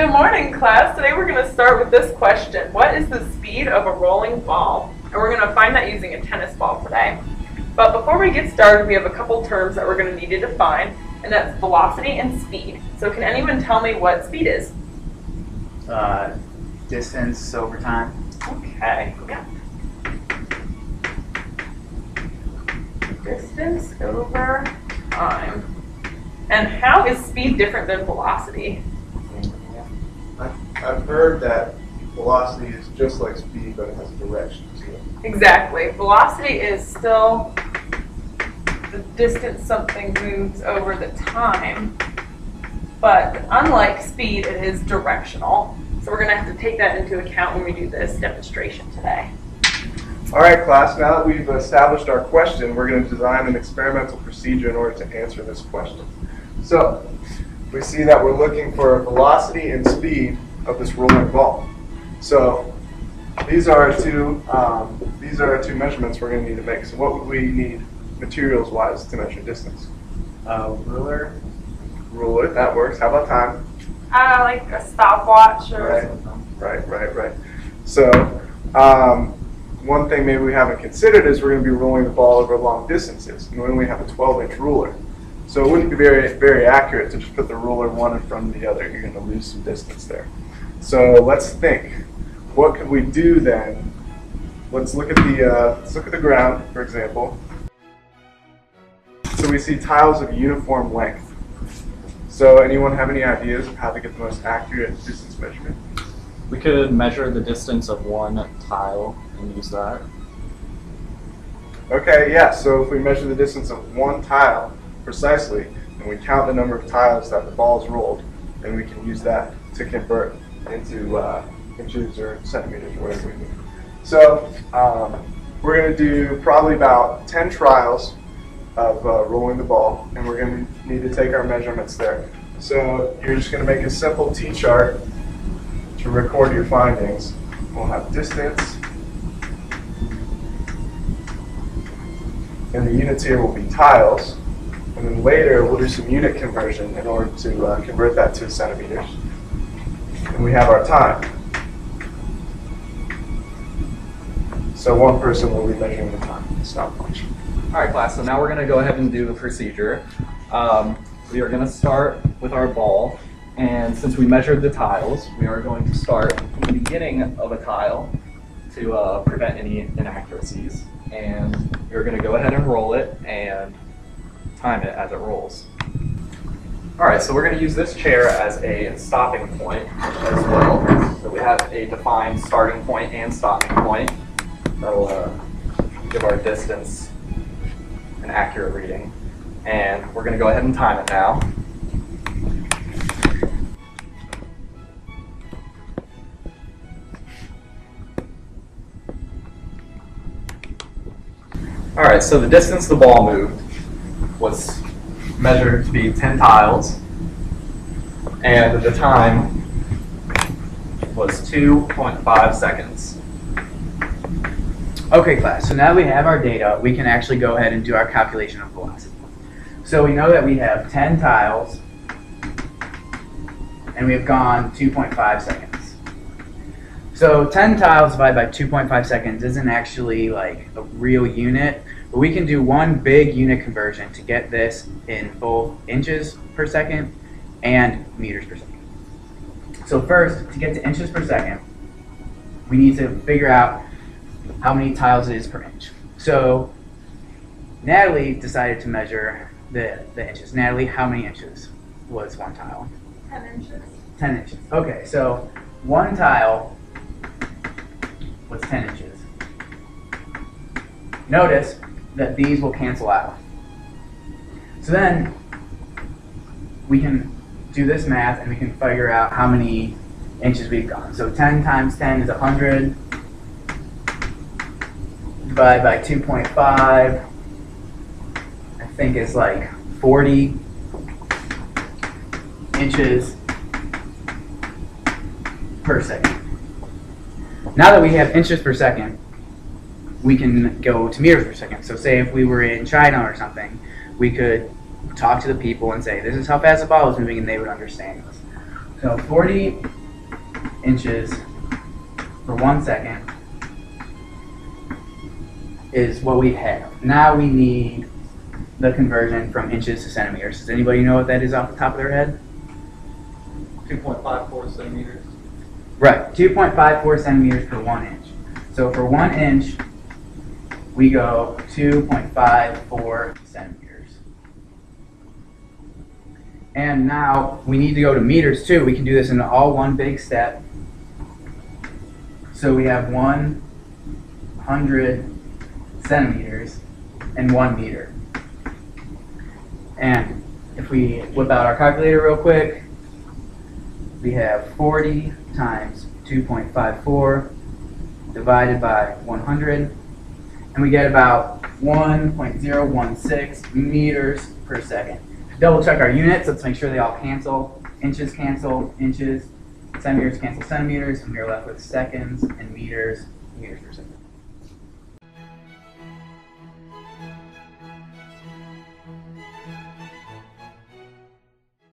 Good morning, class. Today we're going to start with this question. What is the speed of a rolling ball? And we're going to find that using a tennis ball today. But before we get started, we have a couple terms that we're going to need to define, and that's velocity and speed. So can anyone tell me what speed is? Distance over time. Okay, yeah. Distance over time. And how is speed different than velocity? I've heard that velocity is just like speed, but it has a direction to it. Exactly. Velocity is still the distance something moves over the time, but unlike speed, it is directional. So we're going to have to take that into account when we do this demonstration today. All right, class, now that we've established our question, we're going to design an experimental procedure in order to answer this question. So, we see that we're looking for velocity and speed of this rolling ball. So, these are our two measurements we're going to need to make. So what would we need materials-wise to measure distance? Ruler. Ruler, that works. How about time? Like a stopwatch or something. Right. So, one thing maybe we haven't considered is we're going to be rolling the ball over long distances, and we only have a 12-inch ruler. So it wouldn't be very accurate to just put the ruler one in front of the other. You're going to lose some distance there. So let's think. What could we do then? Let's look at the ground, for example. So we see tiles of uniform length. So anyone have any ideas of how to get the most accurate distance measurement? We could measure the distance of one tile and use that. Okay, yeah, so if we measure the distance of one tile precisely, and we count the number of tiles that the ball's rolled, then we can use that to convert into inches or centimeters or whatever we need. So we're going to do probably about 10 trials of rolling the ball, and we're going to need to take our measurements there. So you're just going to make a simple T-chart to record your findings. We'll have distance, and the units here will be tiles, and then later we'll do some unit conversion in order to convert that to centimeters. And we have our time. So one person will be measuring the time with the stopwatch. All right, class, so now we're going to go ahead and do the procedure. We are going to start with our ball, and since we measured the tiles, we are going to start from the beginning of a tile to prevent any inaccuracies. And we're going to go ahead and roll it and time it as it rolls. All right, so we're going to use this chair as a stopping point as well. So we have a defined starting point and stopping point. That'll give our distance an accurate reading. And we're going to go ahead and time it now. All right, so the distance the ball moved was measured to be 10 tiles, and the time was 2.5 seconds. Okay, class, so now that we have our data, we can actually go ahead and do our calculation of velocity. So we know that we have 10 tiles, and we have gone 2.5 seconds. So 10 tiles divided by 2.5 seconds isn't actually like a real unit, but we can do one big unit conversion to get this in both inches per second and meters per second. So first, to get to inches per second, we need to figure out how many tiles it is per inch. So Natalie decided to measure the inches. Natalie, how many inches was one tile? 10 inches. 10 inches. Okay, so one tile was 10 inches. Notice that these will cancel out. So then we can do this math and we can figure out how many inches we've gone. So 10 times 10 is 100. Divided by 2.5, I think it's like 40 inches per second. Now that we have inches per second, we can go to meters per second. So say if we were in China or something, we could talk to the people and say, this is how fast the ball is moving, and they would understand this. So 40 inches for 1 second is what we have. Now we need the conversion from inches to centimeters. Does anybody know what that is off the top of their head? 2.54 centimeters. Right, 2.54 centimeters per 1 inch. So for 1 inch, we go 2.54 centimeters. And now we need to go to meters too. We can do this in all one big step. So we have 100 centimeters and 1 meter. And if we whip out our calculator real quick, we have 40 times 2.54 divided by 100, and we get about 1.016 meters per second. Double check our units. Let's make sure they all cancel. Inches cancel inches, centimeters cancel centimeters, and we're left with seconds and meters per second.